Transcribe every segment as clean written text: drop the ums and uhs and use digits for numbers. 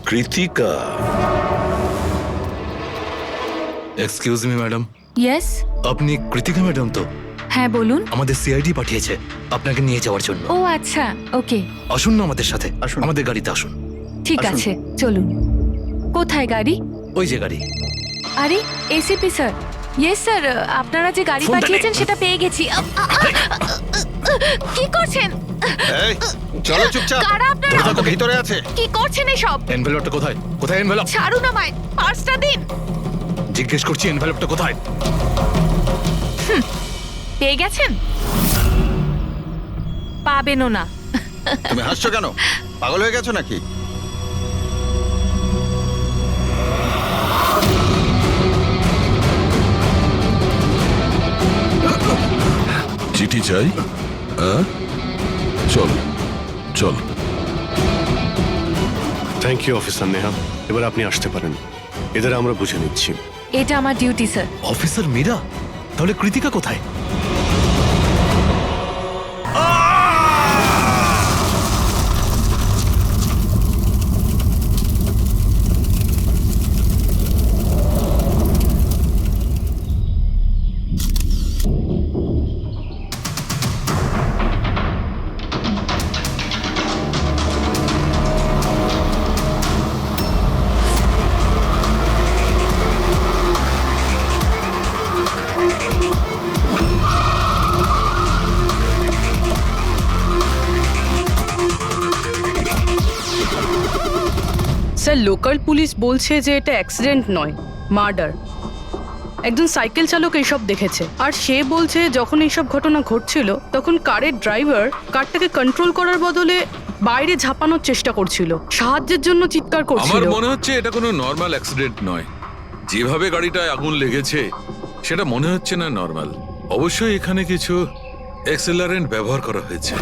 Krittika. Excuse me madam, yes, আপনি Krittika madam তো? হ্যাঁ বলুন। আমাদের সিআইডি পাঠিয়েছে আপনাকে নিয়ে যাওয়ার জন্য। ও আচ্ছা, ওকে, আসুন না আমাদের সাথে, আসুন। আমাদের গাড়িতে আসুন। ঠিক আসুন। আছে, চলুন। কোথায় গাড়ি? ওই যে গাড়ি। আরে এসিপি স্যার, ইয়েস স্যার, আপনারা যে গাড়ি ফোনটা পাঠিয়েছেন নে। সেটা পেয়ে গেছি। কি করছেন? এই চলো চুপচাপ। কারা আপনারা? দরজা তো ভিতরে আছে। কি করছেন এসব? এনভেলপটা কোথায়? কোথায় এনভেলপ? ছাড়ুন আমায়, পার্সটা দিন। জিজ্ঞেস করছি এনভেলপটা কোথায়? পেয়ে গেছেন? পাবেনও না। তুমি হাসছো কেন? পাগল হয়ে গেছো নাকি? চিঠি চাই? হ্যাঁ, চল চল। থ্যাংক ইউ অফিসার নেহা, এবার আপনি আসতে পারেন। এদের আমরা বুঝে নিচ্ছি। এটা আমার ডিউটি স্যার। অফিসার মীরা? তাহলে কৃতিকা কোথায়? স্যার, লোকাল পুলিশ বলছে যে এটা অ্যাক্সিডেন্ট নয়, মার্ডার। একজন সাইকেল চালক এইসব দেখেছে, আর সে বলছে যখন এইসব ঘটনা ঘটছিল তখন কারের ড্রাইভার কারটাকে কন্ট্রোল করার বদলে বাইরে ঝাঁপানোর চেষ্টা করছিল, সাহায্যের জন্য চিৎকার আমার করছিল। মনে হচ্ছে এটা কোনো নর্মাল অ্যাক্সিডেন্ট নয়। যেভাবে গাড়িটায় আগুন লেগেছে সেটা মনে হচ্ছে না নর্মাল। অবশ্যই এখানে কিছু এক্সেলারেন্ট ব্যবহার করা হয়েছে।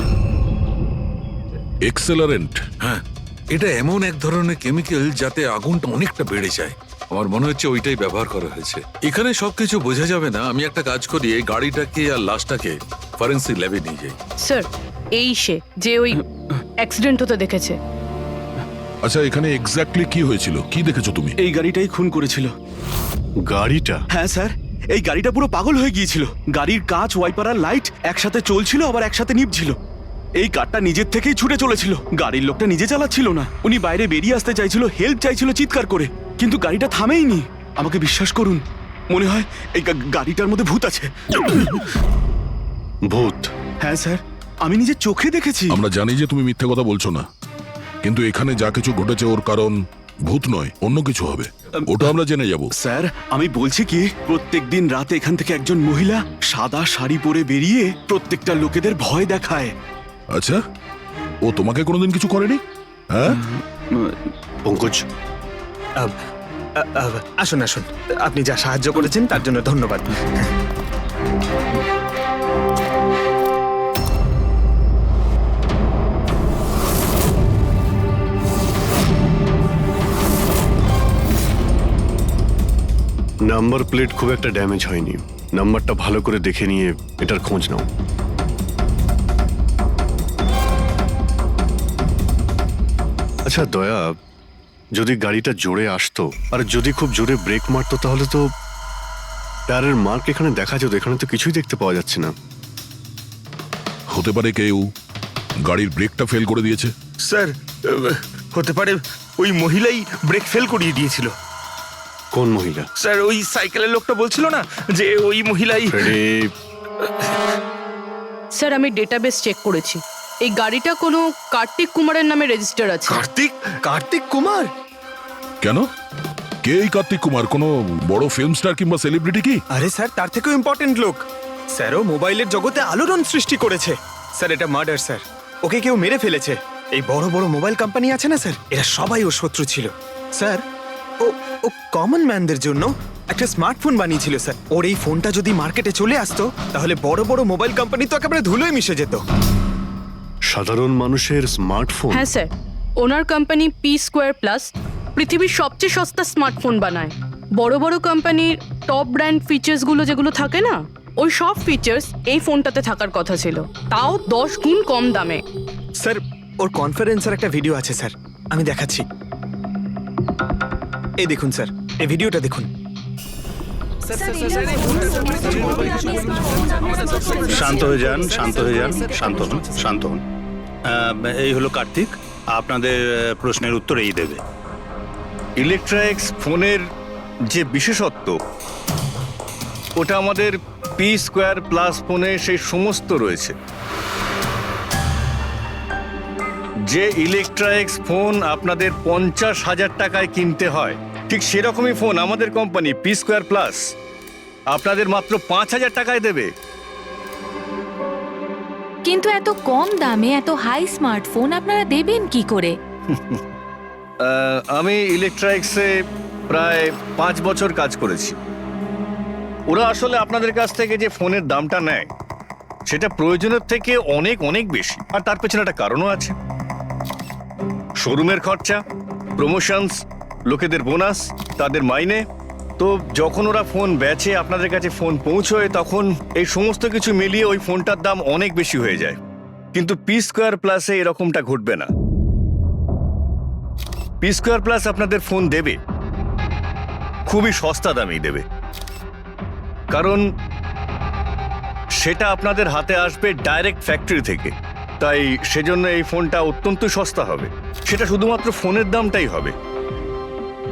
এক্সেলারেন্ট? হ্যাঁ, এটা এমন এক ধরনের কেমিক্যাল যাতে আগুনটা অনেকটা বেড়ে যায়। আমার মনে হচ্ছে ওইটাই ব্যবহার করা হয়েছে। এখানে সবকিছু বোঝা যাবে না। আমি একটা কাজ করি, এই গাড়িটাকে আর লাশটাকে ফরেন্সিক ল্যাবে নিয়ে যাই। স্যার, এই সে যে ওই অ্যাক্সিডেন্ট হতে দেখেছে। আচ্ছা, এখানে এক্স্যাক্টলি কি হয়েছিল? কি দেখেছো তুমি? এই গাড়িটাই খুন করেছিল। গাড়িটা? হ্যাঁ স্যার, এই গাড়িটা পুরো পাগল হয়ে গিয়েছিল। গাড়ির কাঁচ, ওয়াইপার আর লাইট একসাথে চলছিল, আবার একসাথে নিভছিল। এই কারটা নিজের থেকেই ছুটে চলেছিল। গাড়ির লোকটা নিজে চালাচ্ছিল না, উনি বাইরে বেরিয়ে আসতে চাইছিল, হেল্প চাইছিল চিৎকার করে, কিন্তু গাড়িটা থামেইনি। আমাকে বিশ্বাস করুন, মনে হয় এই গাড়িটার মধ্যে ভূত আছে। ভূত? হ্যাঁ স্যার, আমি নিজের চোখে দেখেছি। আমরা জানি যে তুমি মিথ্যে কথা বলছো না, কিন্তু এখানে যা কিছু ঘটেছে ওর কারণ ভূত নয়, অন্য কিছু হবে। ওটা আমরা জেনে যাব। স্যার, আমি বলছি কি, প্রত্যেকদিন রাতে এখান থেকে একজন মহিলা সাদা শাড়ি পরে বেরিয়ে প্রত্যেকটা লোকেদের ভয় দেখায়। আচ্ছা, ও তোমাকে কোনোদিন কিছু করেনি? হ্যাঁ? পঙ্কজ, আসুন আসুন, আপনি যা সাহায্য করেছেন তার জন্য ধন্যবাদ। নাম্বার প্লেট খুব একটা ড্যামেজ হয়নি। নাম্বারটা ভালো করে দেখে নিয়ে এটার খোঁজ নাও। আচ্ছা দয়া, যদি গাড়িটা জোরে আসতো আর যদি খুব জোরে ব্রেক মারতো তাহলে তো টায়ারের মার্ক এখানে দেখা যেত। এখানে তো কিছুই দেখতে পাওয়া যাচ্ছে না। হতে পারে কেউ গাড়ির ব্রেকটা ফেল করে দিয়েছে। স্যার, হতে পারে ওই মহিলাই ব্রেক ফেল করিয়ে দিয়েছিল। কোন মহিলা? স্যার, ওই সাইকেলের লোকটা বলছিল না যে ওই মহিলাই। স্যার, আমি ডেটাবেস চেক করেছি, এই গাড়িটা কোনো কার্তিক কুমারের নামে রেজিস্টার আছে। কার্তিক কুমার? কেন? কে এই কার্তিক কুমার? কোনো বড় ফিল্ম স্টার কিংবা সেলিব্রিটি কি? আরে স্যার, তার থেকেও ইম্পর্টেন্ট লোক। স্যারও মোবাইলের জগতে আলোড়ন সৃষ্টি করেছে। স্যার, এটা মার্ডার স্যার, ওকে কেউ মেরে ফেলেছে। এই বড় বড় মোবাইল কোম্পানি আছে না স্যার, এরা সবাই ওর শত্রু ছিল স্যার। ও ও কমন ম্যানদের জন্য একটা স্মার্টফোন বানিয়েছিল স্যার। ওর এই ফোনটা যদি মার্কেটে চলে আসতো তাহলে বড় বড় মোবাইল কোম্পানি তো একেবারে ধুলোয় মিশে যেত। সাধারণ মানুষের স্মার্টফোন? হ্যাঁ স্যার, ওনার কোম্পানি P2+ পৃথিবীর সবচেয়ে সস্তা স্মার্টফোন বানায়। বড় বড় কোম্পানির টপ ব্র্যান্ড ফিচার্সগুলো যেগুলো থাকে না, ওই সব ফিচার্স এই ফোনটাতে থাকার কথা ছিল, তাও 10 গুণ কম দামে। স্যার, ওর কনফারেন্সের একটা ভিডিও আছে স্যার, আমি দেখাচ্ছি। এই দেখুন স্যার, এই ভিডিওটা দেখুন। শান্ত হয়ে যান, শান্ত হয়ে যান, শান্ত হন, শান্ত হন। এই হলো কার্তিক, আপনাদের প্রশ্নের উত্তর এই দেবে। ইলেকট্রনিক্স ফোনের যে বিশেষত্ব ওটা আমাদের পি স্কোয়ার প্লাস ফোনে সেই সমস্ত রয়েছে। যে ইলেকট্রনিক্স ফোন আপনাদের 50,000 টাকায় কিনতে হয়, ঠিক সেরকমই ফোন আমাদের কোম্পানি পি স্কোয়ার প্লাস আপনাদের মাত্র 5,000 টাকায় দেবে। কিন্তু এত কম দামে এত হাই স্মার্টফোন আপনারা দেবেন কি করে? আমি ইলেকট্রনিক্সে প্রায় 5 বছর কাজ করেছি। ওরা আসলে আপনাদের কাছ থেকে যে ফোনের দামটা নেয় সেটা প্রয়োজনের থেকে অনেক অনেক বেশি, আর তার পেছনে একটা কারণও আছে। শোরুমের খরচা, প্রমোশনস, লোকেদের বোনাস, তাদের মাইনে। তো যখন ওরা ফোন বেচে আপনাদের কাছে ফোন পৌঁছয় তখন এই সমস্ত কিছু মিলিয়ে ওই ফোনটার দাম অনেক বেশি হয়ে যায়। কিন্তু পি স্কোয়ার প্লাসে এরকমটা ঘটবে না। পি স্কোয়ার প্লাস আপনাদের ফোন দেবে খুবই সস্তা দামেই দেবে, কারণ সেটা আপনাদের হাতে আসবে ডাইরেক্ট ফ্যাক্টরি থেকে। তাই সেজন্য এই ফোনটা অত্যন্ত সস্তা হবে। সেটা শুধুমাত্র ফোনের দামটাই হবে,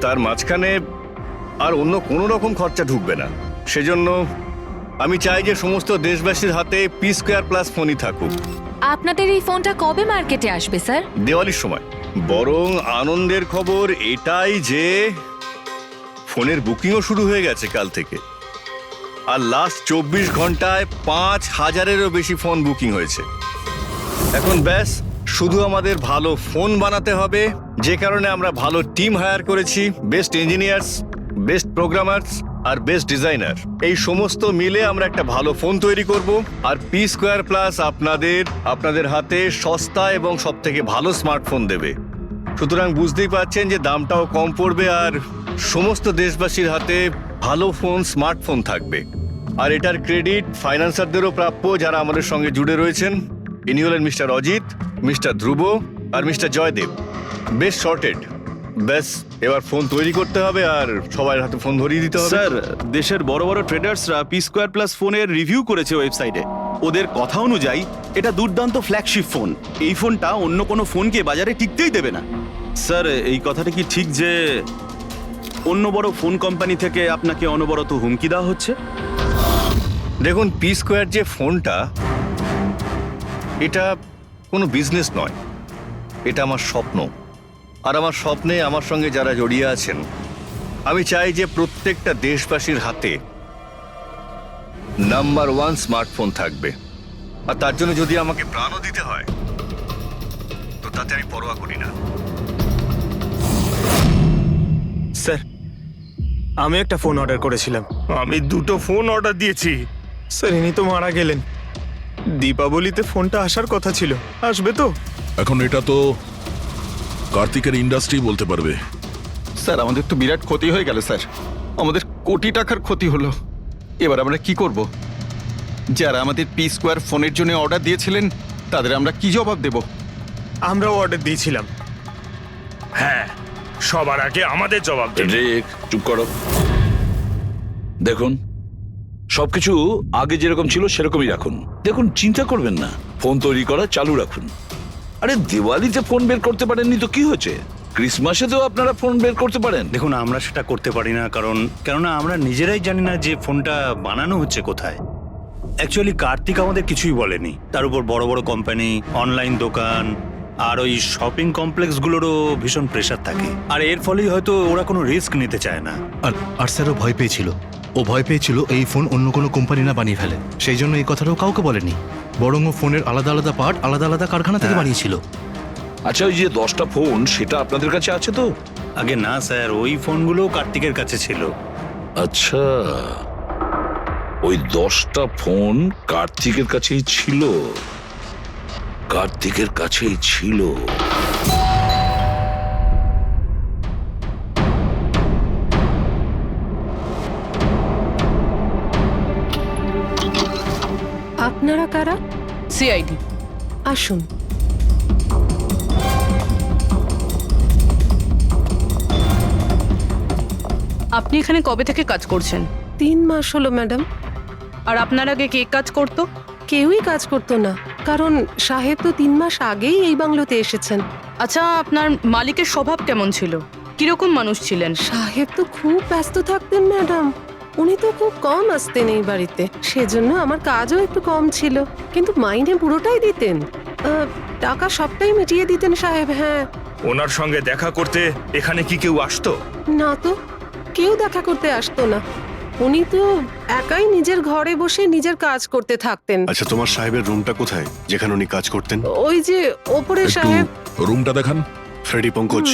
তার মাঝখানে আর অন্য কোনো রকম খরচা ঢুকবে না। সেজন্য আমি চাই যে সমস্ত দেশবাসীর হাতে পি স্কোয়ার প্লাস ফোনই থাকুক। আপনাদের এই ফোনটা কবে মার্কেটে আসবে স্যার? দেওয়ালির সময়। বরং আনন্দের খবর এটাই যে ফোনের বুকিংও শুরু হয়ে গেছে কাল থেকে, আর লাস্ট 24 ঘন্টায় 5,000-এরও বেশি ফোন বুকিং হয়েছে। এখন ব্যাস শুধু আমাদের ভালো ফোন বানাতে হবে, যে কারণে আমরা ভালো টিম হায়ার করেছি, বেস্ট ইঞ্জিনিয়ার্স, বেস্ট প্রোগ্রামার্স আর বেস্ট ডিজাইনার। এই সমস্ত মিলে আমরা একটা ভালো ফোন তৈরি করব, আর পি স্কোয়ার প্লাস আপনাদের হাতে সস্তা এবং সব থেকে ভালো স্মার্টফোন দেবে। সুতরাং বুঝতেই পারছেন যে দামটাও কম পড়বে আর সমস্ত দেশবাসীর হাতে ভালো ফোন, স্মার্টফোন থাকবে। আর এটার ক্রেডিট ফাইন্যান্সারদেরও প্রাপ্য যারা আমাদের সঙ্গে জুড়ে রয়েছেন। ইনি হলেন মিস্টার অজিত, মিস্টার ধ্রুব আর মিস্টার জয়দেব। বেশ শর্টেড। ব্যাস এবার ফোন তৈরি করতে হবে আর সবার হাতে ফোন ধরিয়ে দিতে হবে। স্যার, দেশের বড় বড় ট্রেডার্সরা পি স্কোয়ার প্লাস ফোনের রিভিউ করেছে ওয়েবসাইটে। ওদের কথা অনুযায়ী এটা দুর্দান্ত ফ্ল্যাগশিপ ফোন। এই ফোনটা অন্য কোনো ফোনকে বাজারে টিকতেই দেবে না। স্যার, এই কথাটা কি ঠিক যে অন্য বড় ফোন কোম্পানি থেকে আপনাকে অনবরত হুমকি দেওয়া হচ্ছে? দেখুন, পি স্কোয়ার যে ফোনটা, এটা কোনো বিজনেস নয়, এটা আমার স্বপ্ন। আর আমার স্বপ্নে আমার সঙ্গে যারা জড়িয়ে আছেন, আমি চাই যে প্রত্যেকটা দেশবাসীর হাতে নাম্বার 1 স্মার্টফোন থাকবে। আর তার জন্য যদি আমাকে প্রাণও দিতে হয় তো তাতে আমি পরোয়া করি না। স্যার, আমি একটা ফোন অর্ডার করেছিলাম। আমি 2টো ফোন অর্ডার দিয়েছি। স্যার, ইনি তো মারা গেলেন। দীপাবলিতে ফোনটা আসার কথা ছিল, আসবে তো? এখন এটা তো কার্তিকের ইন্ডাস্ট্রি বলতে পারবে। স্যার, আমাদের তো বিরাট ক্ষতি হয়ে গেল স্যার। আমাদের কোটি টাকার ক্ষতি হলো। এবার আমরা কি করব? যারা আমাদের পি স্কোয়ার ফোনের জন্য অর্ডার দিয়েছিলেন তাদের আমরা কি জবাব দেব? আমরাও অর্ডার দিয়েছিলাম। হ্যাঁ, সবার আগে আমাদের জবাব দেবে। রিক, চুপ করো। দেখুন, সবকিছু আগে যেরকম ছিল সেরকমই রাখুন। দেখুন, চিন্তা করবেন না, ফোন তৈরি করা চালু রাখুন। আরে দিওয়ালিতে ফোন বের করতে পারেননি তো কি হয়েছে? ক্রিসমাসেতেও আপনারা ফোন বের করতে পারেন। দেখুন, আমরা সেটা করতে পারি না, কেননা আমরা নিজেরাই জানি না যে ফোনটা বানানো হচ্ছে কোথায়। অ্যাকচুয়ালি কার্তিক আমাদের কিছুই বলেনি। তার উপর বড় বড় কোম্পানি, অনলাইন দোকান আর ওই শপিং কমপ্লেক্সগুলোরও ভীষণ প্রেশার থাকে, আর এর ফলেই হয়তো ওরা কোনো রিস্ক নিতে চায় না। আর স্যারও ভয় পেয়েছিল। ও ভয় পেয়েছিল এই ফোন অন্য কোনো কোম্পানি না বানিয়ে ফেলে, সেই জন্য এই কথাটাও কাউকে বলেনি। বরং ও ফোনের আলাদা আলাদা পার্ট আলাদা আলাদা কারখানা থেকে বানিয়েছিল। আচ্ছা, ওই যে 10টা ফোন সেটা আপনাদের কাছে আছে তো? আগে না স্যার, ওই ফোনগুলো কার্তিকের কাছে ছিল। আচ্ছা, ওই 10টা ফোন কার্তিকের কাছেই ছিল। কার্তিকের কাছেই ছিল। আপনারা কারা? সিআইডি। আসুন। আপনি এখানে কবে থেকে কাজ করছেন? 3 মাস হলো ম্যাডাম। আর আপনার আগে কে কাজ করতো? কেউই কাজ করতো না, কারণ সাহেব তো 3 মাস আগেই এই বাংলোতে এসেছেন। আচ্ছা, আপনার মালিকের স্বভাব কেমন ছিল? কিরকম মানুষ ছিলেন? সাহেব তো খুব ব্যস্ত থাকতেন ম্যাডাম। উনি তো খুব কম আসতেন এই বাড়িতে, সেজন্য আমার কাজও একটু কম ছিল, কিন্তু মাইনে পুরোটাই দিতেন। টাকা সবটাই মিটিয়ে দিতেন সাহেব। হ্যাঁ। ওনার সঙ্গে দেখা করতে এখানে কি কেউ আসতো? না তো, কেউ দেখা করতে আসতো না। উনি তো একাই নিজের ঘরে বসে নিজের কাজ করতে থাকতেন। আচ্ছা, তোমার সাহেবের রুমটা কোথায় যেখানে উনি কাজ করতেন? ওই যে ওপরে একটু সাহেব। রুমটা দেখান। ফ্রেডি, পঙ্কজ,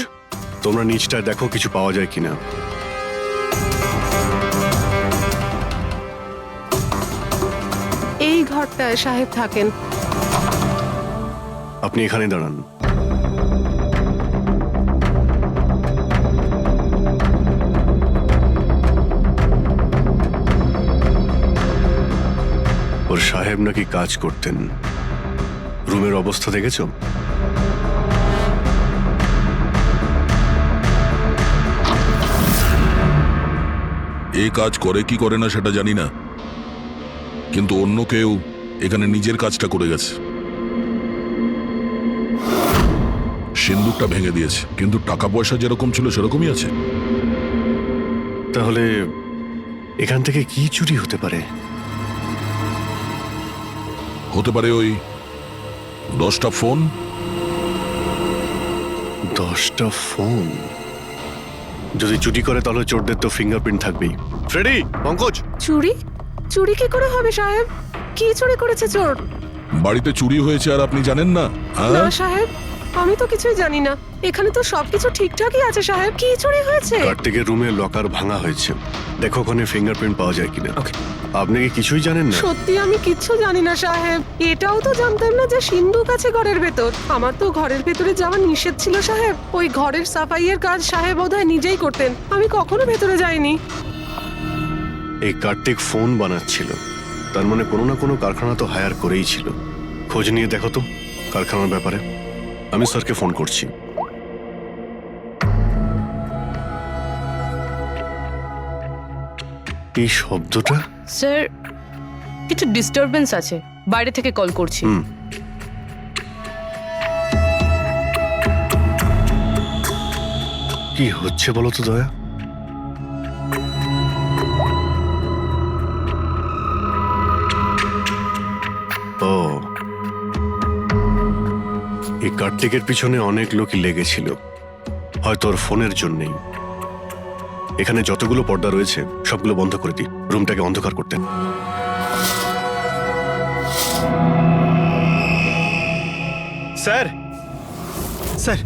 তোমরা নিচটা দেখো কিছু পাওয়া যায় কিনা। এই ঘরটায় সাহেব থাকেন। আপনি এখানে দাঁড়ান। ওর সাহেব নাকি কাজ করতেন। রুমের অবস্থা দেখেছো? এই কাজ করে কি করে না সেটা জানি না, কিন্তু অন্য কেউ এখানে নিজের কাজটা করে গেছে। সিন্দুকটা ভেঙে দিয়েছে, কিন্তু টাকা পয়সা যেরকম ছিল সেরকমই আছে। তাহলে এখান থেকে কি চুরি হতে পারে? হতে পারে ওই 10টা ফোন। 10টা ফোন? যদি চুরি করে তাহলে চোরদের তো ফিঙ্গারপ্রিন্ট থাকবেই। ফ্রেডি, পঙ্কজ। চুরি? চুরি কি করে হবে সাহেব? কি চুরি করেছে চোর? বাড়িতে চুরি হয়েছে আর আপনি জানেন না? না সাহেব, আমি তো কিছুই জানি না। এখানে তো সবকিছু ঠিকঠাকই আছে সাহেব। কি চুরি হয়েছে? কার্তিকের রুমে লকার ভাঙা হয়েছে, দেখো ওখানে ফিঙ্গারপ্রিন্ট পাওয়া যায় কিনা। আপনি কি কিছুই জানেন না? সত্যি আমি কিচ্ছু জানি না সাহেব। এটাও তো জানতাম না যে সিন্ধুক আছে ঘরের ভেতর। আমার তো ঘরের ভেতরে যাওয়া নিষেধ ছিল সাহেব। ওই ঘরের সাফাইয়ের কাজ সাহেব বোধহয় নিজেই করতেন, আমি কখনো ভেতরে যাইনি। এই কার্তিক ফোন বানাচ্ছিল, তার মানে কোনো না কোনো কারখানা তো হায়ার করেই ছিল। খোঁজ নিয়ে দেখো তো কারখানার ব্যাপারে। আমি স্যারকে ফোন করছি। এই শব্দটা? স্যার, কিছু ডিস্টারবেন্স আছে, বাইরে থেকে কল করছি। কি হচ্ছে বলো তো দয়া? ও, এই কার্তিকের পিছনে অনেক লোকই লেগেছিল, হয়তো ওর ফোনের জন্যই। এখানে যতগুলো পর্দা রয়েছে সবগুলো বন্ধ করে দিই, রুমটাকে অন্ধকার করতে। স্যার, স্যার,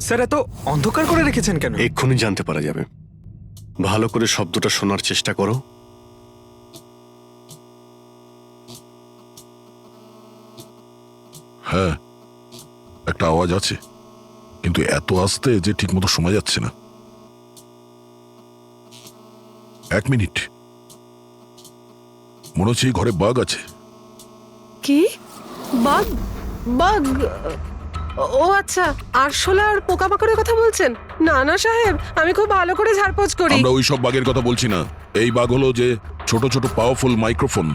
স্যার, এত অন্ধকার করে রেখেছেন কেন? এক্ষুনি জানতে পারা যাবে। ভালো করে শব্দটা শোনার চেষ্টা করো। হ্যাঁ, একটা আওয়াজ আছে, কিন্তু এত আস্তে যে ঠিক মতো শোনা যাচ্ছে না। 1 মিনিট, মনে হচ্ছে এই ঘরে বাঘ আছে। কি? বাঘ? বাঘ? ও আচ্ছা, আরশোলা আর পোকামাকড়ের কথা বলছেন? না না সাহেব, আমি খুব ভালো করে ঝাড়পোছ করি। আমরা ওই সব বাঘের কথা বলছি না। এই বাঘ হলো যে ছোট ছোট পাওয়ারফুল মাইক্রোফোন,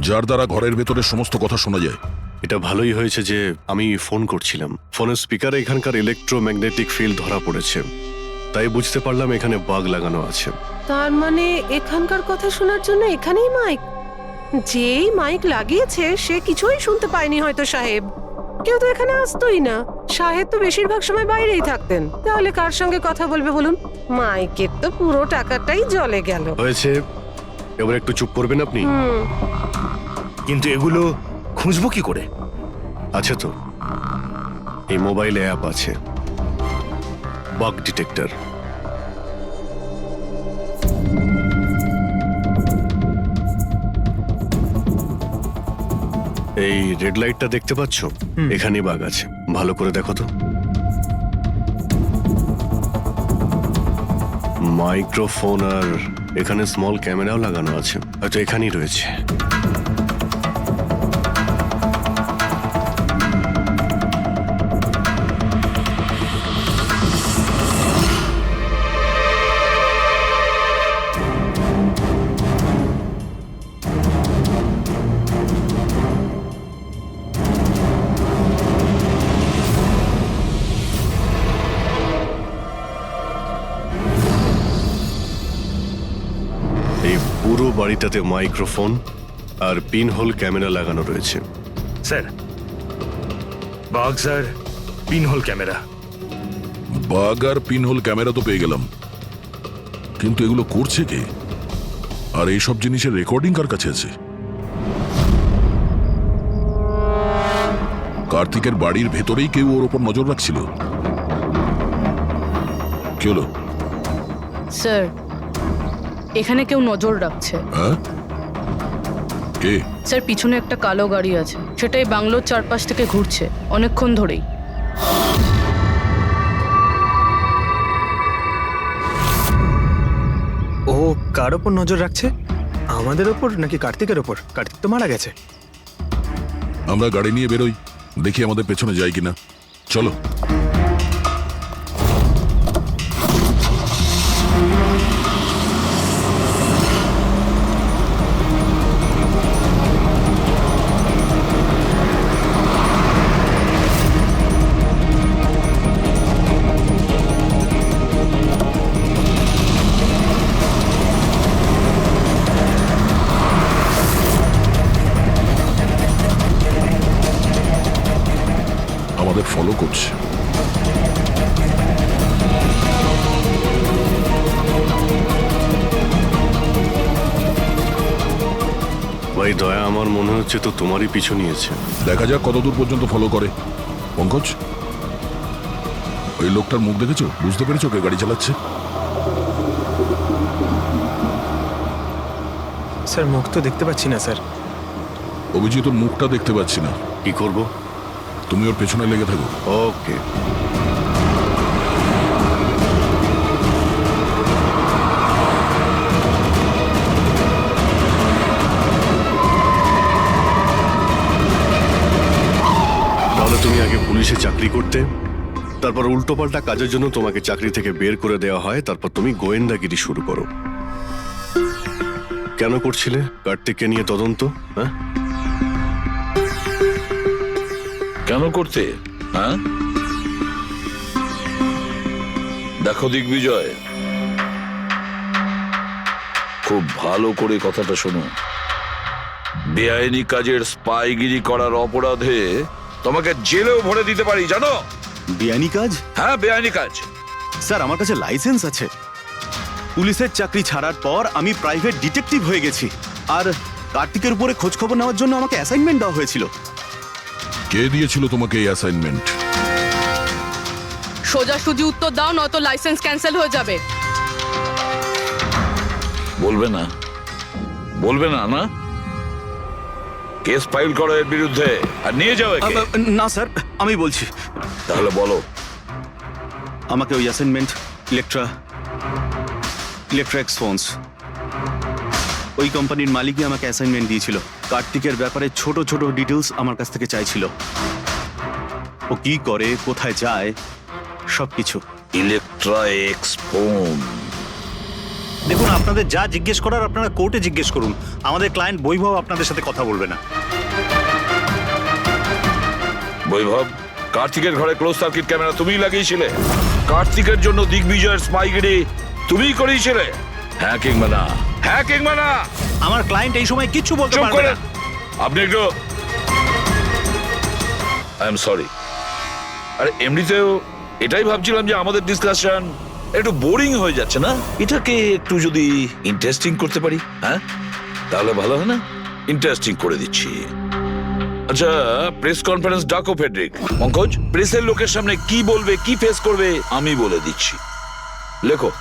যার দ্বারা ঘরের ভেতরে সমস্ত কথা শোনা যায়। এটা ভালোই হয়েছে যে আমি ফোন করছিলাম। ফোনের স্পিকারে এখানকার ইলেকট্রোম্যাগনেটিক ফিল্ড ধরা পড়েছে, তাই বুঝতে পারলাম এখানে বাগ লাগানো আছে। তার মানে এখানকার কথা শোনার জন্য এখানেই মাইক? যেই মাইক লাগিয়েছে সে কিছুই শুনতে পায়নি হয়তো সাহেব। কেউ তো এখানে আসতোই না। সাহেব তো বেশিরভাগ সময় বাইরেই থাকতেন, তাহলে কার সঙ্গে কথা বলবে বলুন? মাইকের তো পুরো টাকাটাই জলে গেল। হয়েছে, এবার একটু চুপ করবেন আপনি। কিন্তু এগুলো খুঁজবো কি করে? আছে তো, এই মোবাইলে অ্যাপ আছে, বাগ ডিটেক্টর। এই রেড লাইটটা দেখতে পাচ্ছ? এখানেই বাগ আছে, ভালো করে দেখো তো। মাইক্রোফোন আর এখানে স্মল ক্যামেরাও লাগানো আছে, হয়তো এখানেই রয়েছে। বাড়িটাতে মাইক্রোফোন আর পিনহোল ক্যামেরা লাগানো রয়েছে। স্যার বাঘ স্যার পিনহোল ক্যামেরা। বাগ আর পিনহোল ক্যামেরা তো পেয়ে গেলাম, কিন্তু এগুলো করছে কে? আর এইসব জিনিসের রেকর্ডিং কার কাছে আছে? কার্তিকের বাড়ির ভেতরেই কেউ ওর ওপর নজর রাখছিল। কি হলো? স্যার এখানে কেউ নজর রাখছে। হ্যাঁ, কে? স্যার পিছনে একটা কালো গাড়ি আছে, সেটাই বাংলোর চারপাশ থেকে ঘুরছে অনেকক্ষণ ধরেই। ও কার ওপর নজর রাখছে? আমাদের ওপর নাকি কার্তিকের ওপর? কার্তিক তো মারা গেছে। আমরা গাড়ি নিয়ে বেরোই, দেখি আমাদের পেছনে যায় কিনা। চলো। আমাদের ফলো করছে। ভাই দয়া, আমার মনে হচ্ছে তো তোমারই পিছু নিয়েছে। দেখা যাক কতদূর পর্যন্ত ফলো করে। পঙ্কজ, ওই লোকটার মুখ দেখেছো? বুঝতে পেরেছো কে গাড়ি চালাচ্ছে? স্যার মুখ তো দেখতে পাচ্ছি না স্যার। অভিজিৎ, ওর মুখটা দেখতে পাচ্ছি না। কি করব? তুমি ওর পেছনে লেগে থাকো। ওকে। তাহলে তুমি আগে পুলিশে চাকরি করতে, তারপর উল্টোপাল্টা কাজের জন্য তোমাকে চাকরি থেকে বের করে দেওয়া হয়, তারপর তুমি গোয়েন্দাগিরি শুরু করো। কেন করছিলে কার্তিককে নিয়ে তদন্ত? হ্যাঁ, কেন করতে? হ্যাঁ, দেখো দিগ্বিজয়, খুব ভালো করে কথাটা শোনো। বেআইনি কাজের স্পাইগিরি করার অপরাধে তোমাকে জেলেও ভরে দিতে পারি, জানো? বেআইনি কাজ? হ্যাঁ, বেআইনি কাজ। স্যার আমার কাছে লাইসেন্স আছে। পুলিশের চাকরি ছাড়ার পর আমি প্রাইভেট ডিটেকটিভ হয়ে গেছি, আর কার্তিকের উপরে খোঁজ খবর নেওয়ার জন্য আমাকে অ্যাসাইনমেন্ট দেওয়া হয়েছিল। কে দিয়েছিল তোমাকে এই অ্যাসাইনমেন্ট? সোজাসুজি উত্তর দাও, নয়তো লাইসেন্স ক্যান্সেল হয়ে যাবে। বলবে না? বলবে না? না, কেস ফাইল করো এর বিরুদ্ধে আর নিয়ে যাও একে। না স্যার, আমি বলছি। তাহলে বলো। আমাকে ওই অ্যাসাইনমেন্ট ইলেকট্রা এক্সফোন্স, ওই কোম্পানির মালিকই আমাকে অ্যাসাইনমেন্ট দিয়েছিল। কার্তিকের ব্যাপারে ছোট ছোট ডিটেলস আমার কাছ থেকে চাইছিল। ও কি করে, কোথায় যায়, সবকিছু। ইলেকট্রা এক্সফোন। দেখুন, আপনাদের যা জিজ্ঞেস করার আপনারা কোর্টে জিজ্ঞেস করুন। আমাদের ক্লায়েন্ট বৈভব আপনাদের সাথে কথা বলবে না। বৈভব, কার্তিকের ঘরে ক্লোজ সার্কিট ক্যামেরা তুমিই লাগিয়েছিলে? কার্তিকের জন্য দিগ্বিজয়ের স্পাইগিরি তুমিই করিয়েছিলে? হ্যাঁ কিংবা না? হ্যাঁ কিংবা না? আমার ক্লায়েন্ট এই সময় কিচ্ছু বলতে চুপ পারবে করেন। না। আপনি একটু, আই এম সরি। আরে এমনিতেও এটাই ভাবছিলাম যে আমাদের ডিসকাশন একটু বোরিং হয়ে যাচ্ছে না, এটাকে একটু যদি ইন্টারেস্টিং করতে পারি, হ্যাঁ তাহলে ভালো হয় না? ইন্টারেস্টিং করে দিচ্ছি। আচ্ছা, প্রেস কনফারেন্স ডাকো ফেডরিক। পঙ্কজ, প্রেসের লোকের সামনে কি বলবে, কি ফেস করবে আমি বলে দিচ্ছি। লেখো,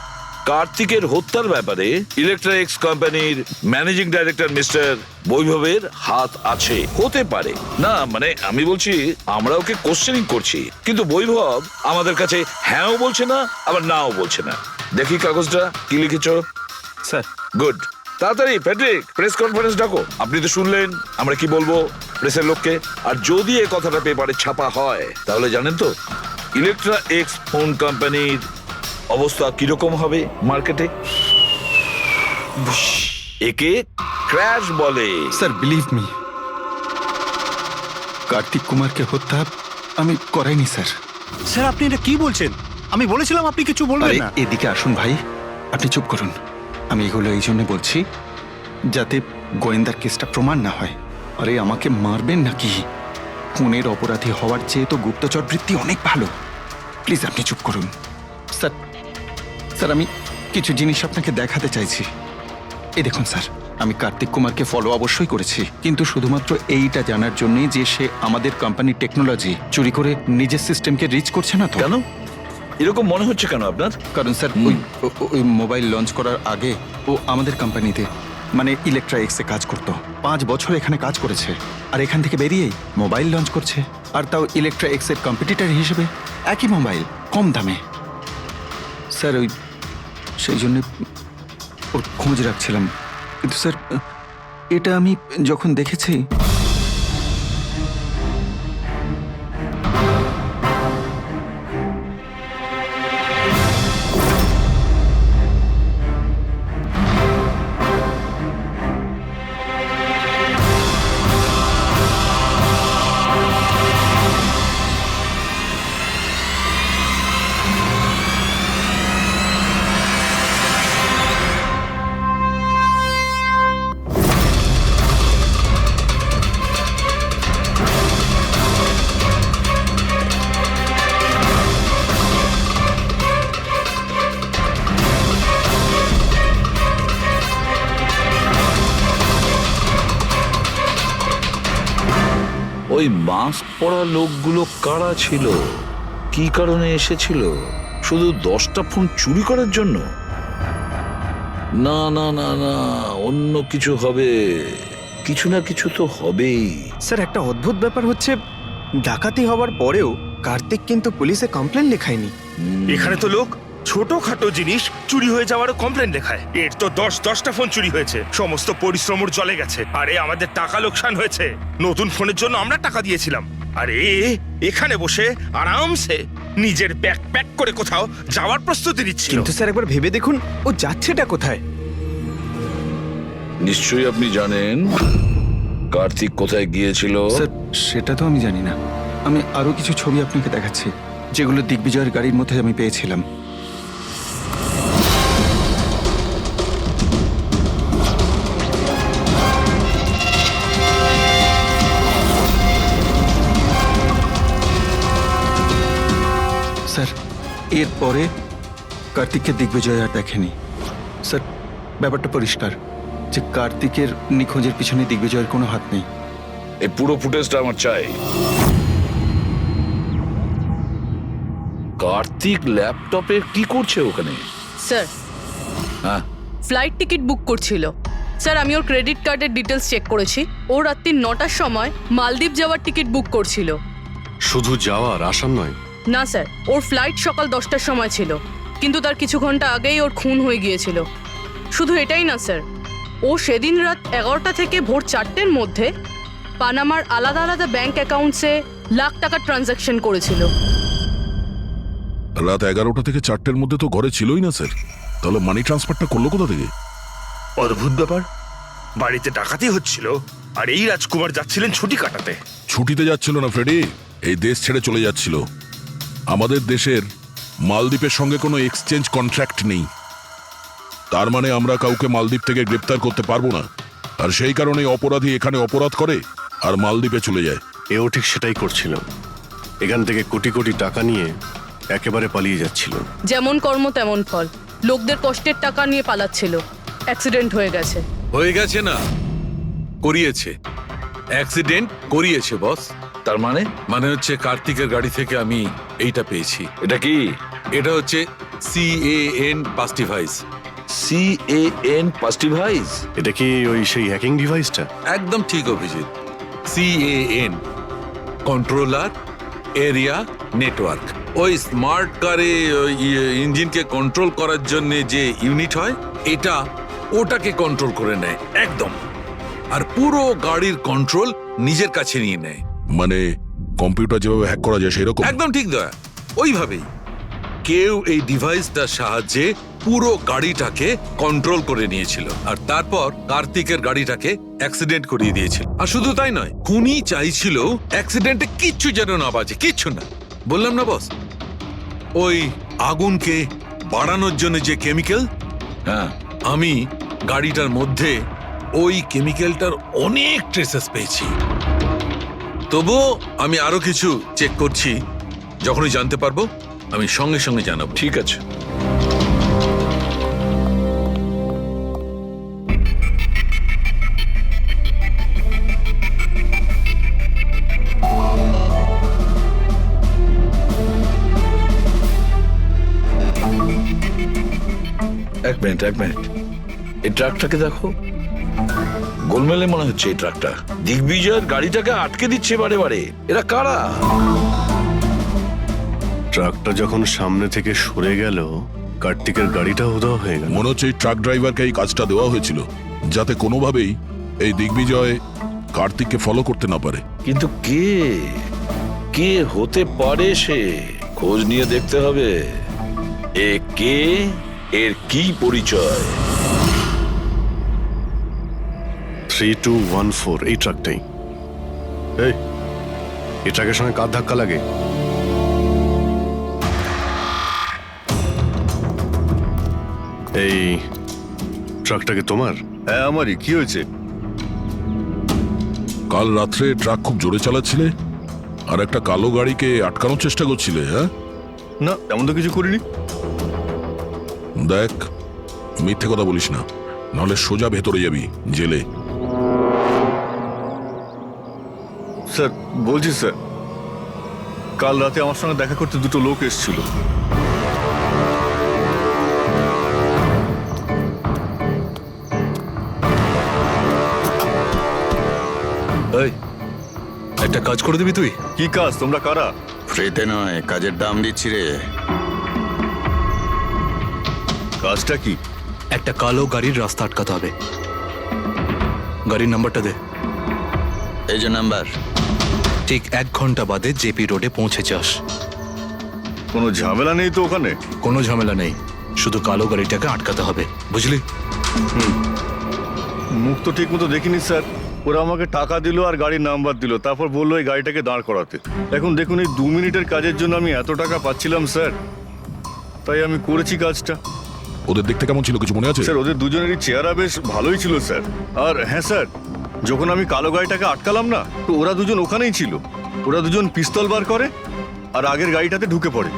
কার্তিকের হত্যার ব্যাপারে ইলেকট্রা এক্স কোম্পানির ম্যানেজিং ডাইরেক্টর মিস্টার বৈভবের হাত আছে। হতে পারে না, মানে আমি বলছি আমরা ওকে কোশ্চেনিং করছি, কিন্তু বৈভব আমাদের কাছে হ্যাঁও বলছে না আবার নাও বলছে না। দেখি কাগজটা কি লিখেছো। স্যার গুড, তাড়াতাড়ি ফেডরিক প্রেস কনফারেন্স ডাকো। আপনি তো শুনলেন আমরা কি বলবো প্রেসের লোককে। আর যদি এই কথাটা পেপারে ছাপা হয় তাহলে জানেন তো ইলেকট্রা এক্স ফোন কোম্পানির অবস্থা কিরকম হবে মার্কেটে। একে ক্র্যাশ বলে। স্যার বিলিভ মি, কার্তিক কুমারকে হত্যা আমি করাইনি স্যার। স্যার আপনি এটা কি বলছেন? আমি বলেছিলাম আপনি কিছু বলবেন না। এদিকে আসুন ভাই, আপনি চুপ করুন। আমি এগুলো এই জন্য বলছি যাতে গোয়েন্দার কেসটা প্রমাণ না হয়। আরে আমাকে মারবেন নাকি? খুনের অপরাধী হওয়ার চেয়ে তো গুপ্তচর বৃত্তি অনেক ভালো। প্লিজ আপনি চুপ করুন। স্যার স্যার আমি কিছু জিনিস আপনাকে দেখাতে চাইছি। এই দেখুন স্যার, আমি কার্তিক কুমারকে ফলো অবশ্যই করেছি, কিন্তু শুধুমাত্র এইটা জানার জন্যই যে সে আমাদের কোম্পানির টেকনোলজি চুরি করে নিজের সিস্টেমকে রিচ করছে না তো। কেন এরকম মনে হচ্ছে কেন আপনার? কারণ স্যার ওই মোবাইল লঞ্চ করার আগে ও আমাদের কোম্পানিতে মানে ইলেকট্রা এক্সে কাজ করতো। 5 বছর এখানে কাজ করেছে, আর এখান থেকে বেরিয়েই মোবাইল লঞ্চ করছে, আর তাও ইলেকট্রা এক্সের কম্পিটিটর হিসেবে। একই মোবাইল, কম দামে। স্যার সেই জন্য ওর খোঁজ রাখছিলাম। কিন্তু স্যার এটা আমি যখন দেখেছি, ওই মাস্ক পরা লোকগুলো কারা ছিল? কি কারণে এসেছিল? শুধু 10টা ফোন চুরি করার জন্য? না না না না, অন্য কিছু হবে। কিছু না কিছু তো হবেই। স্যার একটা অদ্ভুত ব্যাপার হচ্ছে, ডাকাতি হওয়ার পরেও কার্তিক কিন্তু পুলিশে কমপ্লেন লেখায়নি। এখানে তো লোক ছোটখাটো জিনিস চুরি হয়ে যাওয়ারও কমপ্লেন লেখায়। এর তো 10টা ফোন চুরি হয়েছে, সমস্ত পরিশ্রম ওর জলে গেছে। আরে আমাদের টাকা লোকসান হয়েছে, নতুন ফোনের জন্য আমরা টাকা দিয়েছিলাম। আরে এখানে বসে আরামসে নিজের ব্যাগ প্যাক করে কোথাও যাওয়ার প্রস্তুতি নিচ্ছিল। কিন্তু স্যার একবার ভেবে দেখুন, ও যাচ্ছেটা কোথায়? নিশ্চয়ই আপনি জানেন কার্তিক কোথায় গিয়েছিল। স্যার সেটা তো আমি জানি না। আমি আরো কিছু ছবি আপনাকে দেখাচ্ছি, যেগুলো দিগ্বিজয়ের গাড়ির মধ্যে আমি পেয়েছিলাম। স্যার এরপরে কার্তিককে দিগ্বিজয় আর দেখেনি। স্যার ব্যাপারটা পরিষ্কার যে কার্তিকের নিখোঁজের পিছনে দিগ্বিজয়ের কোনো হাত নেই। এই পুরো ফুটেজটা আমার চাই। কার্তিক ল্যাপটপে কি করছে ওখানে? স্যার হ্যাঁ, ফ্লাইট টিকিট বুক করছিল। স্যার আমি ওর ক্রেডিট কার্ডের ডিটেলস চেক করেছি। ও রাত্রি 9টার সময় মালদ্বীপ যাওয়ার টিকিট বুক করছিল। শুধু যাওয়ার, আসাম নয়? না স্যার, ওর ফ্লাইট সকাল 10টার সময় ছিল, কিন্তু তার কিছু ঘন্টা আগেই ওর খুন হয়ে গিয়েছিল। শুধু এটাই না স্যার, ও সেদিন রাত 11টা থেকে ভোর 4টের মধ্যে পানামার আলাদা আলাদা ব্যাংক অ্যাকাউন্টসে লাখ টাকার ট্রানজ্যাকশন করেছিল। রাত 11টা থেকে 4টের মধ্যে তো ঘরে ছিলই না স্যার। তাহলে মানি ট্রান্সফারটা করলো কোথা থেকে? অদ্ভুত ব্যাপার, বাড়িতে ডাকাতি হচ্ছিল আর এই রাজকুমার যাচ্ছিলেন ছুটি কাটাতে। ছুটিতে যাচ্ছিল না ফ্রেডি, এই দেশ ছেড়ে চলে যাচ্ছিল। আমাদের দেশের মালদ্বীপের সঙ্গে কোনো এক্সচেঞ্জ কন্ট্রাক্ট নেই, তার মানে আমরা কাউকে মালদ্বীপ থেকে গ্রেপ্তার করতে পারবো না। আর সেই কারণে অপরাধী এখানে অপরাধ করে আর মালদ্বীপে চলে যায়। এও ঠিক সেটাই করছিল, এখান থেকে কোটি কোটি টাকা নিয়ে একেবারে পালিয়ে যাচ্ছিল। যেমন কর্ম তেমন ফল, লোকদের কষ্টের টাকা নিয়ে পালাচ্ছিল। অ্যাক্সিডেন্ট হয়ে গেছে। হয়ে গেছে না, করিয়েছে। অ্যাক্সিডেন্ট করিয়েছে বস। তার মানে? মানে হচ্ছে কার্তিকের গাড়ি থেকে আমি এইটা পেয়েছি। এটা কি? এটা হচ্ছে CAN পাস্টিভাইস। CAN পাস্টিভাইজ? এটা কি ওই সেই হ্যাকিং ডিভাইসটা? একদম ঠিক Abhijit. CAN controller area network. ওই স্মার্ট কারে ইঞ্জিনকে কন্ট্রোল করার জন্য যে ইউনিট হয়, এটা ওটাকে কন্ট্রোল করে নেয় একদম, আর পুরো গাড়ির কন্ট্রোল নিজের কাছে নিয়ে নেয়। মানে কম্পিউটার যেভাবে হ্যাক করা যায় সেরকম? একদম ঠিক দয়া, ওইভাবেই। কেউ এই ডিভাইসটার সাহায্যে পুরো গাড়িটাকে কন্ট্রোল করে নিয়েছিল, আর তারপর কার্তিকের গাড়িটাকে অ্যাক্সিডেন্ট করিয়ে দিয়েছিল। আর শুধু তাই নয়, খুনি চাইছিল অ্যাক্সিডেন্টে কিচ্ছু যেন না বাজে, কিচ্ছু না। বললাম না বস, ওই আগুনকে বাড়ানোর জন্য যে কেমিক্যাল, হ্যাঁ, আমি গাড়িটার মধ্যে ওই কেমিক্যালটার অনেক ট্রেসেস পেয়েছি। তবুও আমি আরো কিছু চেক করছি, যখনই জানতে পারবো আমি সঙ্গে সঙ্গে জানাবো। ঠিক আছে। এক মিনিট এই ট্রাকটাকে দেখো, গোলমেলে মনে হচ্ছে এই ট্রাকটা। দিগ্বিজয়ের গাড়িটাকে আটকে দিচ্ছে বারে বারে। এরা কারা? ট্রাকটা যখন সামনে থেকে সরে গেল, কার্তিকের গাড়িটা উধাও হয়ে গেল। মনে হচ্ছে এই ট্রাক ড্রাইভারকে এই কাজটা দেওয়া হয়েছিল, যাতে কোনোভাবেই এই দিগ্বিজয় কার্তিককে ফলো করতে না পারে। কিন্তু কে হতে পারে সে? খোঁজ নিয়ে দেখতে হবে। এ কে, এর কি পরিচয়? 3214 এই ট্রাকটাই। এই ট্রাকের সঙ্গে কার ধাক্কা লাগে? এই ট্রাকটাকে তোমার? হ্যাঁ আমারই। কি হয়েছে? কাল রাত্রে ট্রাক খুব জোরে চালাচ্ছিলে আর একটা কালো গাড়িকে আটকানোর চেষ্টা করছিলে। হ্যাঁ, না তেমন তো কিছু করিনি। দেখ, মিথ্যে কথা বলিস না, নাহলে সোজা ভেতরে যাবি জেলে। স্যার বলছি স্যার, কাল রাতে আমার সঙ্গে দেখা করতে দুটো লোক এসেছিল। এই, একটা কাজ করে দিবি তুই? কি কাজ? তোমরা কারা? ফ্রিতে নয়, কাজের দাম দিচ্ছি রে। কাজটা কি? একটা কালো গাড়ির রাস্তা আটকাতে হবে। গাড়ির নাম্বারটা দে। এই যে নাম্বার। ঠিক 1 ঘন্টা বাদে জেপি রোডে পৌঁছে যাস। কোনো ঝামেলা নেই তো ওখানে? কোনো ঝামেলা নেই, শুধু কালো গাড়িটাকে আটকাতে হবে, বুঝলি? মুখ তো ঠিক মতো দেখিনি স্যার। ওরা আমাকে টাকা দিল আর গাড়ির নাম্বার দিল, তারপর বললো এই গাড়িটাকে দাঁড় করাতে। এখন দেখুন, এই 2 মিনিটের কাজের জন্য আমি এত টাকা পাচ্ছিলাম স্যার, তাই আমি করেছি কাজটা। ওদের দেখতে কেমন ছিল কিছু মনে আছে? স্যার ওদের দুজনেরই চেহারা বেশ ভালোই ছিল স্যার। আর হ্যাঁ স্যার, যখন আমি কালো গাড়িটাকে আটকালাম না, তো ওরা দুজন ওখানেই ছিল। ওরা দুজন পিস্তল বার করে আর আগের গাড়িটাতে ঢুকে পড়ে।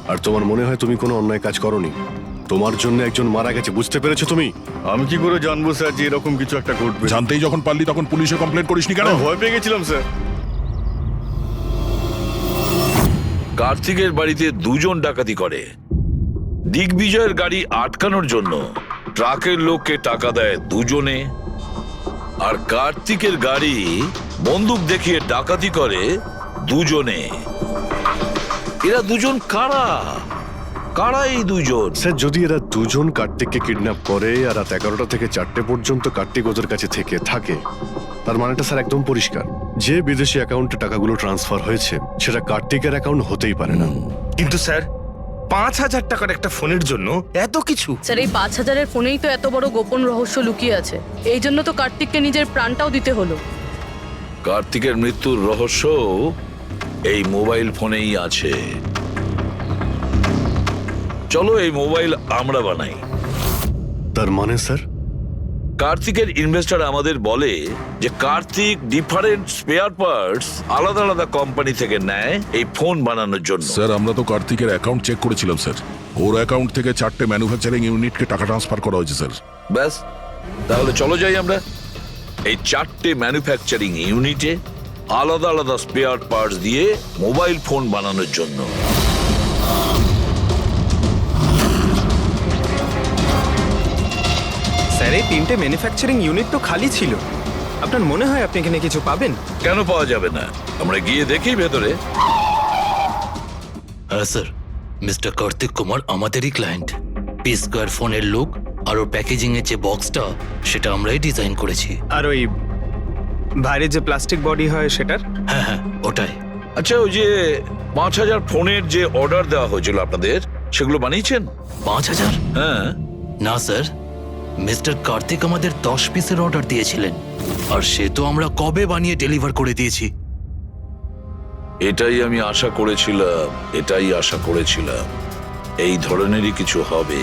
আর তোমার মনে হয় তুমি কোনো অন্যায় কাজ করনি? তোমার জন্য একজন মারা গেছে, বুঝতে পেরেছো তুমি? আমি কি করে জানবো স্যার যে এরকম কিছু একটা ঘটবে? জানতেই যখন পারলি তখন পুলিশে কমপ্লেন করিসনি কেন? ভয় পেয়ে গেছিলাম স্যার। কার্তিকের বাড়িতে 2 জন ডাকাতি করে। দিগ্বিজয়ের গাড়ি আটকানোর জন্য ট্রাকের লোককে টাকা দেয় 2 জনে, আর কার্তিকের গাড়ি বন্দুক দেখিয়ে ডাকাতি করে 2 জনে। এরা 2 জন কারা? কারা এই 2 জন? স্যার, যদি এরা 2 জন কার্তিককে কিডন্যাপ করে আর রাত 11টা থেকে 4টে পর্যন্ত কার্তিক ওদের কাছে থাকে, তার মানেটা স্যার একদম পরিষ্কার। যে বিদেশি অ্যাকাউন্টে টাকাগুলো ট্রান্সফার হয়েছে সেটা কার্তিকের অ্যাকাউন্ট হতেই পারে না। কিন্তু স্যার 5,000 টাকার একটা ফোনের জন্য এত কিছু? স্যার এই 5,000-এর ফোনেই তো এত বড় গোপন রহস্য লুকিয়ে আছে। এই জন্য তো কার্তিককে নিজের প্রাণটাও দিতে হলো। কার্তিকের মৃত্যুর রহস্য এই মোবাইল ফোনেই আছে। চলো এই মোবাইল আমরা বানাই। তার মানে স্যার? কার্তিকের ইনভেস্টর আমাদের বলে যে কার্তিক ডিফারেন্ট স্পেয়ার পার্টস আলাদা আলাদা কোম্পানি থেকে নেয় এই ফোন বানানোর জন্য। স্যার, আমরা তো কার্তিকের অ্যাকাউন্ট চেক করেছিলাম স্যার। ওর অ্যাকাউন্ট থেকে 4টে ম্যানুফ্যাকচারিং ইউনিটকে টাকা ট্রান্সফার করা হয়েছে স্যার। ব্যাস, তাহলে চলো যাই আমরা এই 4টে ম্যানুফ্যাকচারিং ইউনিটে আলাদা আলাদা স্পেয়ার পার্টস দিয়ে মোবাইল ফোন বানানোর জন্য। স্যার এই 3টে ম্যানুফ্যাকচারিং ইউনিট তো খালি ছিল। আপনার মনে হয় আপনি এখানে কিছু পাবেন? কেন পাওয়া যাবে না? আমরা গিয়ে দেখি ভেতরে। হ্যাঁ স্যার, মিস্টার কার্তিক কুমার আমাদেরই ক্লায়েন্ট। পি স্কোয়ার ফোনের লোক আর ওর প্যাকেজিং এর যে বক্সটা সেটা আমরাই ডিজাইন করেছি। আর ওই বাইরে যে প্লাস্টিক বডি হয় সেটার? হ্যাঁ, ওটাই। আচ্ছা, ওই যে 5,000 ফোনের যে অর্ডার দেওয়া হয়েছিল আপনাদের, সেগুলো বানিয়েছেন? 5,000? হ্যাঁ। না স্যার, মিস্টার কার্তিক আমাদের 10 পিসের অর্ডার দিয়েছিলেন, আর সে তো আমরা কবে বানিয়ে ডেলিভার করে দিয়েছি। এটাই আমি আশা করেছিলাম, এই ধরনেরই কিছু হবে।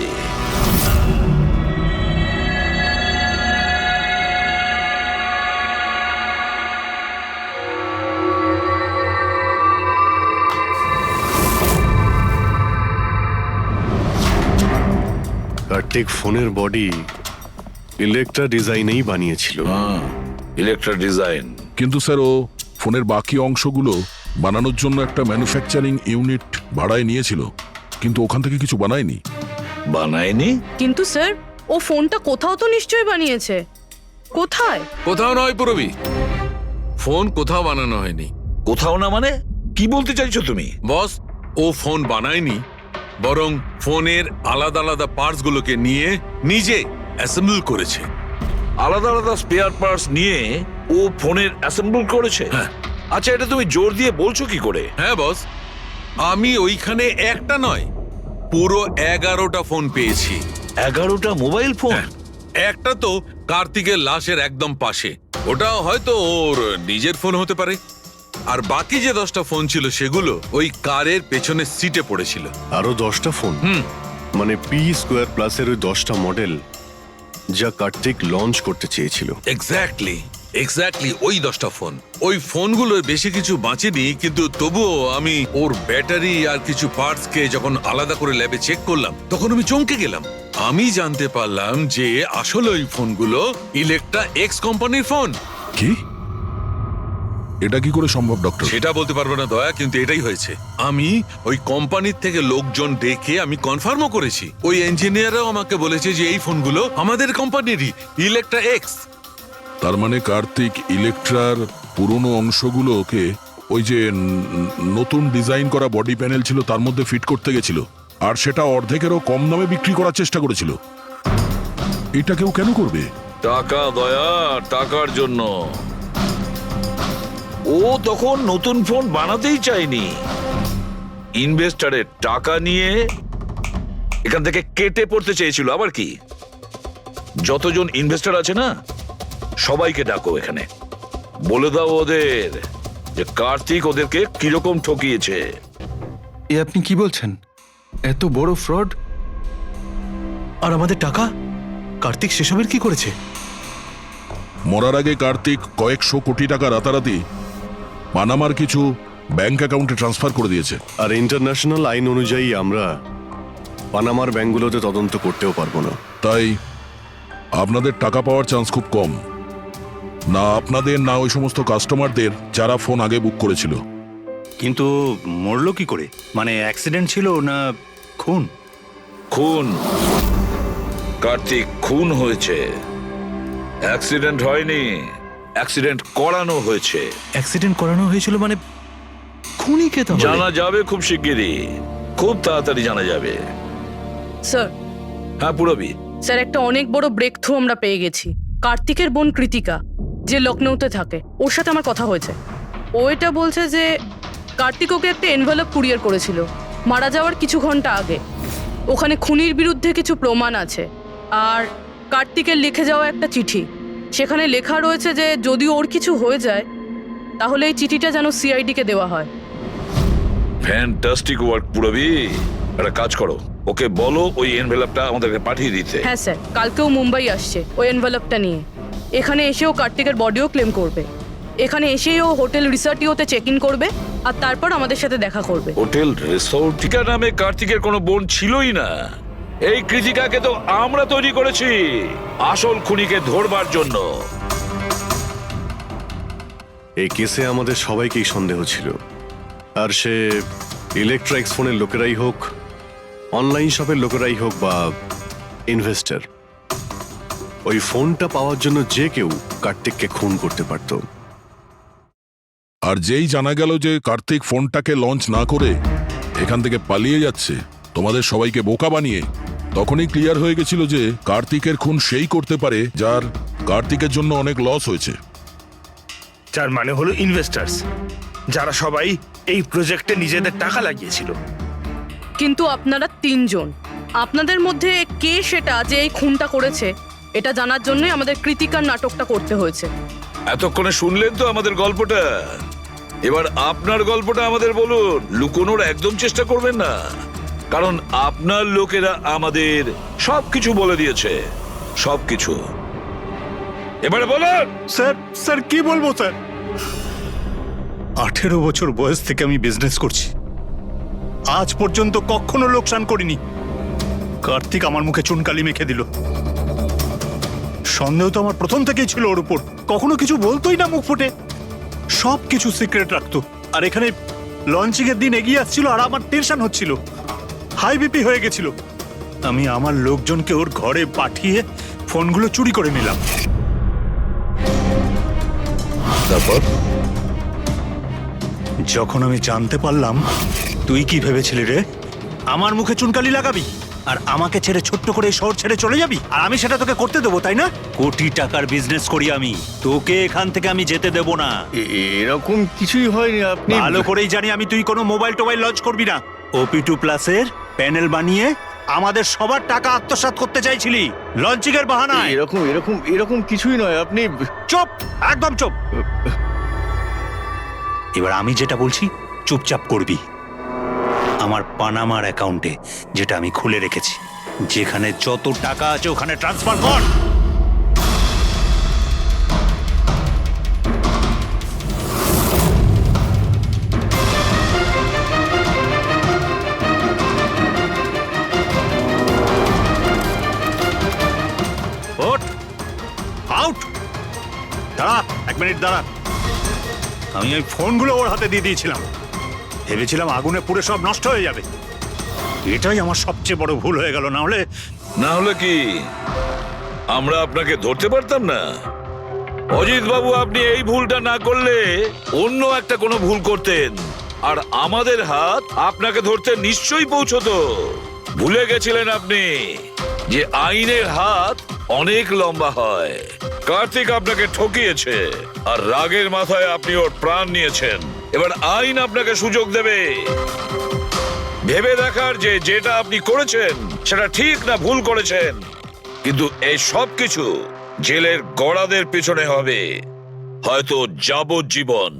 কার্তিক ফোনের বডি ইলেকট্রা ডিজাইনেই বানিয়েছিল। Electra design. কিন্তু স্যার ও ফোনের বাকি অংশগুলো বানানোর জন্য একটা ম্যানুফ্যাকচারিং ইউনিট ভাড়ায় নিয়েছিল, কিন্তু ওখান থেকে কিছু বানায়নি। বানায়নি? কিন্তু স্যার ও ফোনটা কোথাও তো নিশ্চয়ই বানিয়েছে। কোথায়? কোথাও নয় পুরবি, ফোন কোথাও বানানো হয়নি। কোথাও না মানে কি বলতে চাইছো তুমি? বস, ও ফোন বানায়নি, বরং ফোনের আলাদা আলাদা পার্টস গুলোকে নিয়ে নিজে অ্যাসেম্বল করেছে। আলাদা আলাদা স্পেয়ার পার্টস নিয়ে ও ফোনের অ্যাসেম্বল করেছে? হ্যাঁ। আচ্ছা, এটা তুমি জোর দিয়ে বলছো কি করে? হ্যাঁ বস, আমি ওইখানে একটা নয়, পুরো 11টা ফোন পেয়েছি। 11টা মোবাইল ফোন? একটা তো কার্তিকের লাশের একদম পাশে, ওটা হয়তো ওর নিজের ফোন হতে পারে। আর বাকি যে 10টা ফোন ছিল সেগুলো ওই কারের পেছনের সিটে পড়েছিল। আরো 10টা ফোন? মানে পি স্কোয়ার প্লাসের ওই 10টা মডেল যা কার্তিক লঞ্চ করতে চেয়েছিল। এক্স্যাক্টলি ওই 10টা ফোন। ওই ফোনগুলোর বেশি কিছু বাঁচেনি, কিন্তু তবুও আমি ওর ব্যাটারি আর কিছু পার্টস কে যখন আলাদা করে ল্যাবে চেক করলাম তখন আমি চমকে গেলাম। আমি জানতে পারলাম যে আসলে ওই ফোনগুলো ইলেকট্রা এক্স কোম্পানির ফোন। কি? এটা কি করে সম্ভব ডক্টর? সেটা বলতে পারবো না দয়া, কিন্তু এটাই হয়েছে। আমি ওই কোম্পানির থেকে লোকজন ডেকে আমি কনফার্মও করেছি। ওই ইঞ্জিনিয়ারও আমাকে বলেছে যে এই ফোনগুলো আমাদের কোম্পানিরই, ইলেকট্রা এক্স। তার মানে কার্তিক ইলেকট্রার পুরনো অংশগুলোকে ওই যে নতুন ডিজাইন করা বডি প্যানেল ছিল তার মধ্যে ফিট করতে গেছিল, আর সেটা অর্ধেকেরও কম দামে বিক্রি করার চেষ্টা করেছিল। এটা কেউ কেন করবে? টাকা দয়া, টাকার জন্য। ও তখন নতুন ফোন বানাতেই চায়নি, ইনভেস্টরের টাকা নিয়ে এখান থেকে কেটে পড়তে চেয়েছিল। আবার কি, যতজন ইনভেস্টর আছে না সবাইকে ডাকো এখানে, বলে দাও ওদের যে কার্তিক ওদেরকে কিরকম ঠকিয়েছে। এ আপনি কি বলছেন? এত বড় ফ্রড! আর আমাদের টাকা কার্তিক সেসবের কি করেছে? মরার আগে কার্তিক কয়েকশো কোটি টাকা রাতারাতি পানামার কিছু ব্যাংক অ্যাকাউন্টে ট্রান্সফার করে দিয়েছে। আর ইন্টারন্যাশনাল আইন অনুযায়ী আমরা পানামার ব্যাংকগুলোতে তদন্ত করতেও পারবো না। তাই আপনাদের টাকা পাওয়ার চান্স খুব কম, না আপনাদের না ওই সমস্ত কাস্টমারদের যারা ফোন আগে বুক করেছিল। কিন্তু মরলো কি করে? মানে অ্যাক্সিডেন্ট ছিল না খুন? খুন। কার্তিক খুন হয়েছে, অ্যাক্সিডেন্ট হয়নি, অ্যাক্সিডেন্ট করানো হয়েছে। অ্যাক্সিডেন্ট করানো হয়েছিল মানে খুনি কে? তাহলে জানা যাবে খুব শিগগিরই, খুব তাড়াতাড়ি জানা যাবে। স্যার। হ্যাঁ পুরবি। স্যার, একটা অনেক বড় ব্রেক থ্রু আমরা পেয়ে গেছি। কার্তিকের বোন কৃতিকা, যে লখনৌতে থাকে, ওর সাথে আমার কথা হয়েছে। ও এটা বলছে যে কার্তিক ওকে একটা এনভেলপ কুরিয়ার করেছিল মারা যাওয়ার কিছু ঘন্টা আগে। ওখানে খুনির বিরুদ্ধে কিছু প্রমাণ আছে, আর কার্তিকের লিখে যাওয়া একটা চিঠি, সেখানে লেখা রয়েছে যে যদি ওর কিছু হয়ে যায় তাহলে এই চিঠিটা যেন সিআইডিকে দেওয়া হয়। ফ্যান্টাস্টিক ওয়ার্ক পুরবি। একটা কাজ করো, ওকে বলো ওই এনভেলপটা আমাদেরকে পাঠিয়ে দিতে। হ্যাঁ স্যার, কালকেও মুম্বাই আসছে ওই এনভেলপটা নিয়ে। এখানে এসেও কার্তিকের বডিও ক্লেম করবে। এখানে এসেই ও হোটেল রিসর্টিওতে চেক ইন করবে, আর তারপর আমাদের সাথে দেখা করবে। হোটেল রিসর্টিকা নামে কার্তিকের কোনো বোন ছিলই না। এই কৃতিকাকে তো আমরা তৈরি করেছি আসল খুনিকে ধরবার জন্য। এই কেসে আমাদের সবাইকেই সন্দেহ ছিল, আর সে ইলেকট্রিক্স ফোনের লোকেরাই হোক, অনলাইন শপের লোকেরাই হোক, বা ইনভেস্টর, ওই ফোনটা পাওয়ার জন্য যে কেউ কার্তিককে খুন করতে পারত। আর যেই জানা গেল যে কার্তিক ফোনটাকে লঞ্চ না করে এখান থেকে পালিয়ে যাচ্ছে তোমাদের সবাইকে বোকা বানিয়ে, তখনই ক্লিয়ার হয়ে গেছিল যে কার্তিকের খুন সেই করতে পারে যার কার্তিকের জন্য অনেক লস হয়েছে। যার মানে হলো ইনভেস্টার্স, যারা সবাই এই প্রজেক্টে নিজেদের টাকা লাগিয়েছিল। কিন্তু আপনারা তিনজন, আপনাদের মধ্যে কে সেটা যে এই খুনটা করেছে এটা জানার জন্যই আমাদের কৃতিকার নাটকটা করতে হয়েছে। এতক্ষণে শুনলেন তো আমাদের গল্পটা, এবার আপনার গল্পটা আমাদের বলুন। লুকোনোর একদম চেষ্টা করবেন না, কারণ আপনার লোকেরা আমাদের সবকিছু বলে দিয়েছে, সবকিছু। এবারে বলুন। স্যার কি বলবো স্যার? 18 বছর বয়স থেকে আমি বিজনেস করছি, আজ পর্যন্ত কখনো লোকসান করিনি। কার্তিক আমার মুখে চুনকালি মেখে দিল। সন্দেহ তো আমার প্রথম থেকেই ছিল ওর উপর। কখনো কিছু বলতোই না মুখ ফুটে, সব কিছু সিক্রেট রাখতো। আর এখানে লঞ্চিং এর দিন এগিয়ে আসছিল আর আমার টেনশন হচ্ছিল, হাই বিপি হয়ে গেছিল। আমি আমার লোকজনকে ওর ঘরে পাঠিয়ে ফোনগুলো চুরি করে নিলাম। তারপর যখন আমি জানতে পারলাম, তুই কি ভেবেছিলি রে? আমার মুখে চুনকালি লাগাবি আর আমাকে ছেড়ে ছোট্ট করে এই শহর ছেড়ে চলে যাবি, আর আমি সেটা তোকে করতে দেবো, তাই না? কোটি টাকার বিজনেস করি আমি, তোকে এখান থেকে আমি যেতে দেবো না। এরকম কিছুই হয়নি। আপনি ভালো করেই জানি আমি তুই কোনো মোবাইল টোবাইল লঞ্চ করবি না। OP2 প্লাসের প্যানেল বানিয়ে আমাদের সবার টাকা আত্মসাৎ করতে চাইছিলি লঞ্চিং এর বাহানায়। এরকম এরকম এরকম কিছুই নয়। আপনি চুপ, একদম চুপ। এবার আমি যেটা বলছি চুপচাপ করবি। আমার পানামার অ্যাকাউন্টে, যেটা আমি খুলে রেখেছি, যেখানে যত টাকা আছে ওখানে ট্রান্সফার কর। ওঠ, আউট। দাঁড়া, 1 মিনিট দাঁড়া। আমি ওই ফোনগুলো ওর হাতে দিয়ে দিয়েছিলাম, ভেবেছিলাম আগুনে পুড়ে সব নষ্ট হয়ে যাবে। এটাই আমার সবচেয়ে বড় ভুল হয়ে গেল। না হলে কি আমরা আপনাকে ধরতে পারতাম না? অজিত বাবু, আপনি এই ভুলটা না করলে অন্য একটা কোনো ভুল করতেন, আর আমাদের হাত আপনাকে ধরতে নিশ্চয়ই পৌঁছতো। ভুলে গেছিলেন আপনি যে আইনের হাত অনেক লম্বা হয়। কার্তিক আপনাকে ঠকিয়েছে আর রাগের মাথায় আপনি ওর প্রাণ নিয়েছেন। এবার আইন আপনাকে সুযোগ দেবে ভেবে দেখার যে যেটা আপনি করেছেন সেটা ঠিক না ভুল করেছেন। কিন্তু এই সব কিছু জেলের গড়াদের পিছনে হবে, হয়তো যাবজ্জীবন।